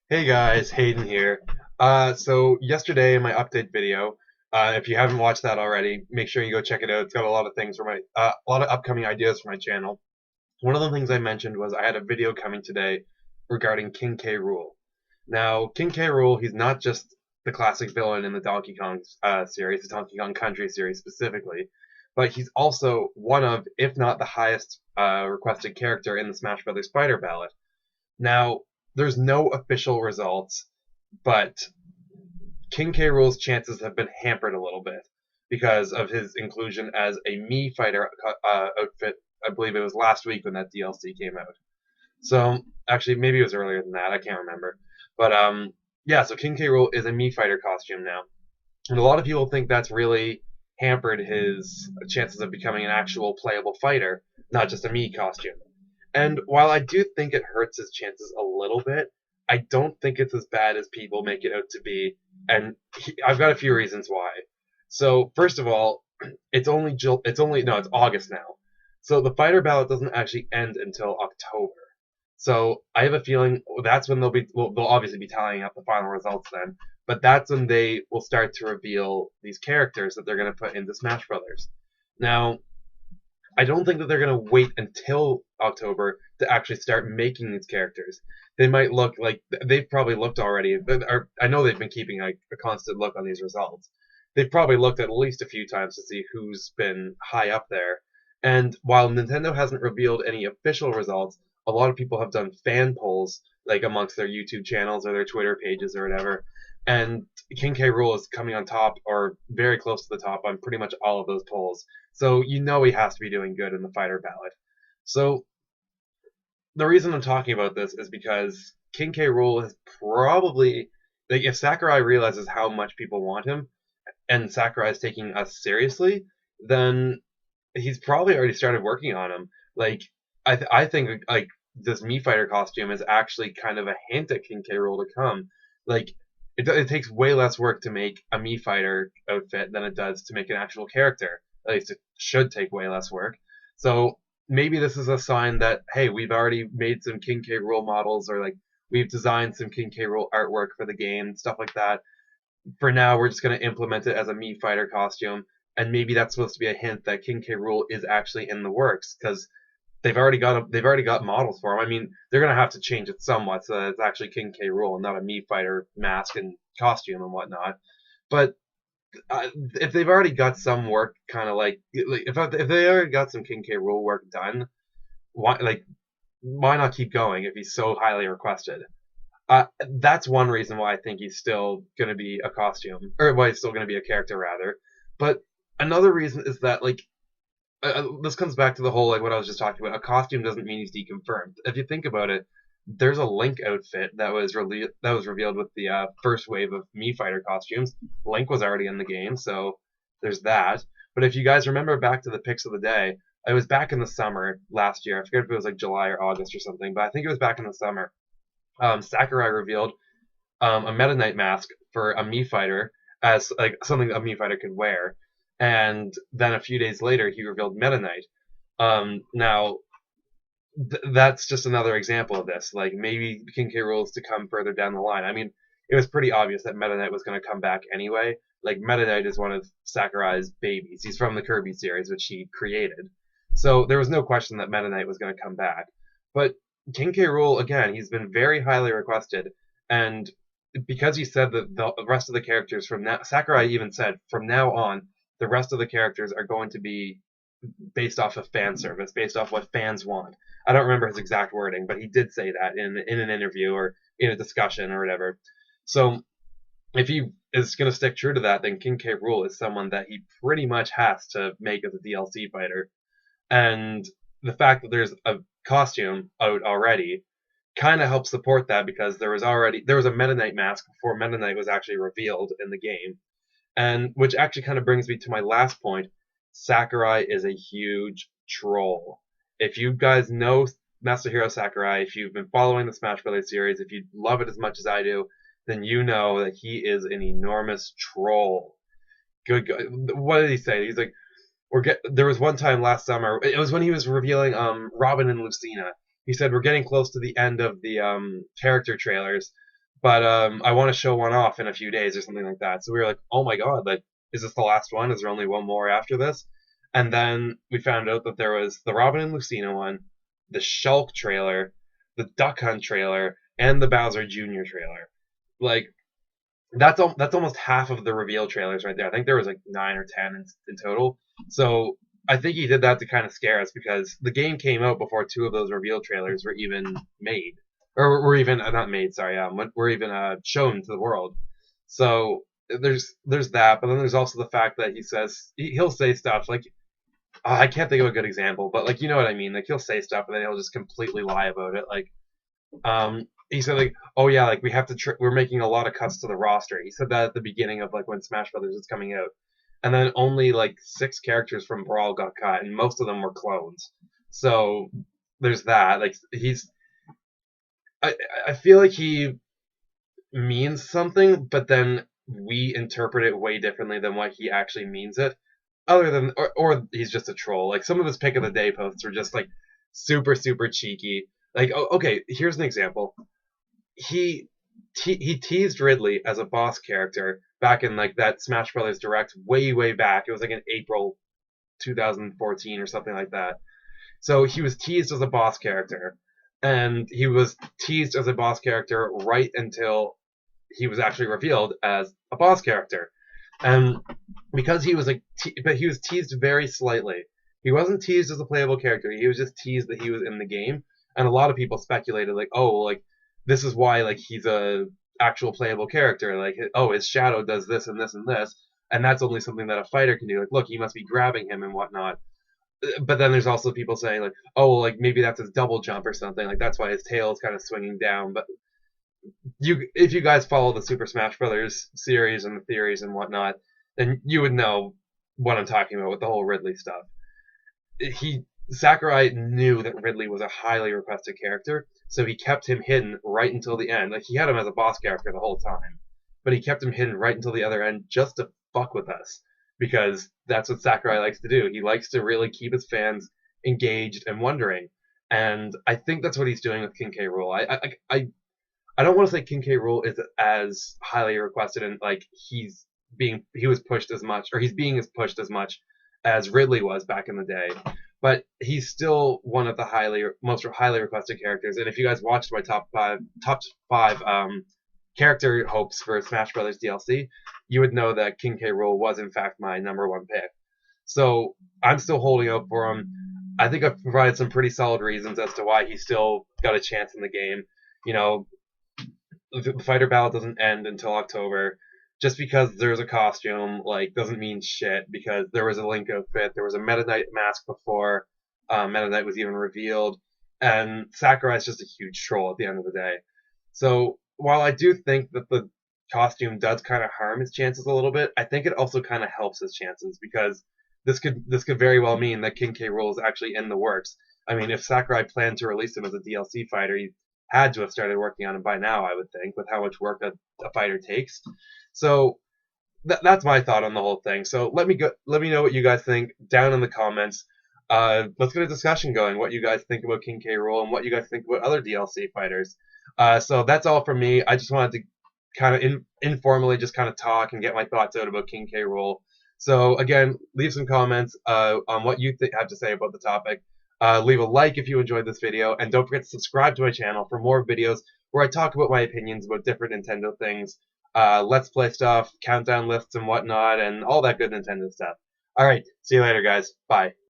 Hey guys, Hayden here. So yesterday in my update video, if you haven't watched that already, make sure you go check it out. It's got a lot of things for a lot of upcoming ideas for my channel. One of the things I mentioned was I had a video coming today regarding King K.Rool. Now, King K.Rool, he's not just the classic villain in the Donkey Kong series, the Donkey Kong Country series specifically, but he's also one of, if not the highest requested character in the Smash Brothers Spider Ballot. Now, there's no official results, but King K. Rool's chances have been hampered a little bit because of his inclusion as a Mii fighter outfit. I believe it was last week when that DLC came out. So actually, maybe it was earlier than that. I can't remember. But yeah. So King K. Rool is a Mii fighter costume now, and a lot of people think that's really hampered his chances of becoming an actual playable fighter, not just a Mii costume. And while I do think it hurts his chances a little bit, I don't think it's as bad as people make it out to be. And I've got a few reasons why. So first of all, it's August now. So the fighter ballot doesn't actually end until October. So I have a feeling that's when they'll obviously be tallying up the final results then, but that's when they will start to reveal these characters that they're going to put into Smash Brothers. Now, I don't think that they're going to wait until October to actually start making these characters. They might look like they've probably looked already. I know they've been keeping a constant look on these results. They've probably looked at least a few times to see who's been high up there. And while Nintendo hasn't revealed any official results, a lot of people have done fan polls, like amongst their YouTube channels or their Twitter pages or whatever. And King K. Rool is coming on top or very close to the top on pretty much all of those polls. So you know he has to be doing good in the fighter ballot. So the reason I'm talking about this is because King K. Rool has probably, like, if Sakurai realizes how much people want him and Sakurai is taking us seriously, then he's probably already started working on him. Like I think like this Mii Fighter costume is actually kind of a hint at King K. Rool to come. Like it takes way less work to make a Mii Fighter outfit than it does to make an actual character. At least it should take way less work. So maybe this is a sign that hey, we've already made some King K. Rool models, or like we've designed some King K. Rool artwork for the game, stuff like that. For now, we're just going to implement it as a Mii Fighter costume, and maybe that's supposed to be a hint that King K. Rool is actually in the works because they've already got models for him. I mean, they're going to have to change it somewhat so that it's actually King K. Rool and not a Mii Fighter mask and costume and whatnot. But if they've already got some work, kind of like if they already got some King K. Rool work done, why not keep going if he's so highly requested? That's one reason why I think he's still going to be a costume, or why he's still going to be a character rather. But another reason is that this comes back to the whole like what I was just talking about. A costume doesn't mean he's deconfirmed. If you think about it, there's a Link outfit that was revealed with the first wave of Mii Fighter costumes. Link was already in the game, so there's that. But if you guys remember back to the picks of the day, it was back in the summer last year. I forget if it was like July or August or something, but I think it was back in the summer. Sakurai revealed a Meta Knight mask for a Mii Fighter as like something a Mii Fighter could wear, and then a few days later he revealed Meta Knight. Now that's just another example of this. Like maybe King K. Rool is to come further down the line. I mean, it was pretty obvious that Meta Knight was going to come back anyway. Like Meta Knight is one of Sakurai's babies. He's from the Kirby series, which he created. So there was no question that Meta Knight was going to come back. But King K. Rool, again, he's been very highly requested, and because he said that the rest of the characters from now, Sakurai even said from now on, the rest of the characters are going to be based off of fan service, based off what fans want. I don't remember his exact wording, but he did say that in an interview or in a discussion or whatever. So if he is going to stick true to that, then King K. Rool is someone that he pretty much has to make as a DLC fighter. And the fact that there's a costume out already kind of helps support that because there was a Meta Knight mask before Meta Knight was actually revealed in the game, and which actually kind of brings me to my last point. Sakurai is a huge troll. If you guys know Masahiro Sakurai, if you've been following the Smash Brothers series, if you love it as much as I do, then you know that he is an enormous troll. Good. What did he say? He's like, there was one time last summer. It was when he was revealing Robin and Lucina. He said we're getting close to the end of the character trailers. but I want to show one off in a few days or something like that. So we were like, oh my god, like, is this the last one? Is there only one more after this? And then we found out that there was the Robin and Lucina one, the Shulk trailer, the Duck Hunt trailer, and the Bowser Jr. trailer. Like, that's almost half of the reveal trailers right there. I think there was like 9 or 10 in total. So I think he did that to kind of scare us because the game came out before two of those reveal trailers were even made, or were even not made. Sorry, were even shown to the world. So there's that, but then there's also the fact that he'll say stuff like I can't think of a good example, but like you know what I mean. Like he'll say stuff and then he'll just completely lie about it. Like he said like, oh yeah, like we're making a lot of cuts to the roster. He said that at the beginning of like when Smash Brothers was coming out, and then only like 6 characters from Brawl got cut, and most of them were clones. So there's that. Like I I feel like he means something, but then we interpret it way differently than what he actually means it. Other than, or he's just a troll. Like some of his pick of the day posts were just like super cheeky. Like, okay, here's an example. he he teased Ridley as a boss character back in like that Smash Brothers Direct way back. It was like in April 2014 or something like that. So he was teased as a boss character, and he was teased as a boss character right until he was actually revealed as a boss character. And because he was like, but he was teased very slightly. He wasn't teased as a playable character. He was just teased that he was in the game, and a lot of people speculated like, oh, like this is why like he's a actual playable character. Like, oh, his shadow does this and this and this, and that's only something that a fighter can do. Like, look, he must be grabbing him and whatnot. But then there's also people saying like, oh, like maybe that's his double jump or something. Like that's why his tail is kind of swinging down. But if you guys follow the Super Smash Brothers series and the theories and whatnot, then you would know what I'm talking about with the whole Ridley stuff. He Sakurai knew that Ridley was a highly requested character, so he kept him hidden right until the end. Like he had him as a boss character the whole time, but he kept him hidden right until the other end just to fuck with us because that's what Sakurai likes to do. He likes to really keep his fans engaged and wondering, and I think that's what he's doing with King K. Rool. I don't want to say King K. Rool is as highly requested and like he was pushed as much or he's being as pushed as much as Ridley was back in the day, but he's still one of the most highly requested characters. And if you guys watched my top five character hopes for Smash Brothers DLC, you would know that King K. Rool was in fact my number one pick. So I'm still holding out for him. I think I've provided some pretty solid reasons as to why he still got a chance in the game. You know, the fighter battle doesn't end until October. Just because there's a costume, like, doesn't mean shit. Because there was a Link outfit, there was a Meta Knight mask before Meta Knight was even revealed, and Sakurai's just a huge troll at the end of the day. So while I do think that the costume does kind of harm his chances a little bit, I think it also kind of helps his chances because this could very well mean that King K. Rool is actually in the works. I mean, if Sakurai planned to release him as a DLC fighter, he had to have started working on him by now, I would think, with how much work a fighter takes. So that's my thought on the whole thing. So let me know what you guys think down in the comments. Let's get a discussion going. What you guys think about King K. Rool and what you guys think about other DLC fighters. So that's all from me. I just wanted to kind of informally just kind of talk and get my thoughts out about King K. Rool. So again, leave some comments on what you have to say about the topic. Leave a like if you enjoyed this video, and don't forget to subscribe to my channel for more videos where I talk about my opinions about different Nintendo things, Let's Play stuff, countdown lists and whatnot, and all that good Nintendo stuff. Alright, see you later, guys. Bye.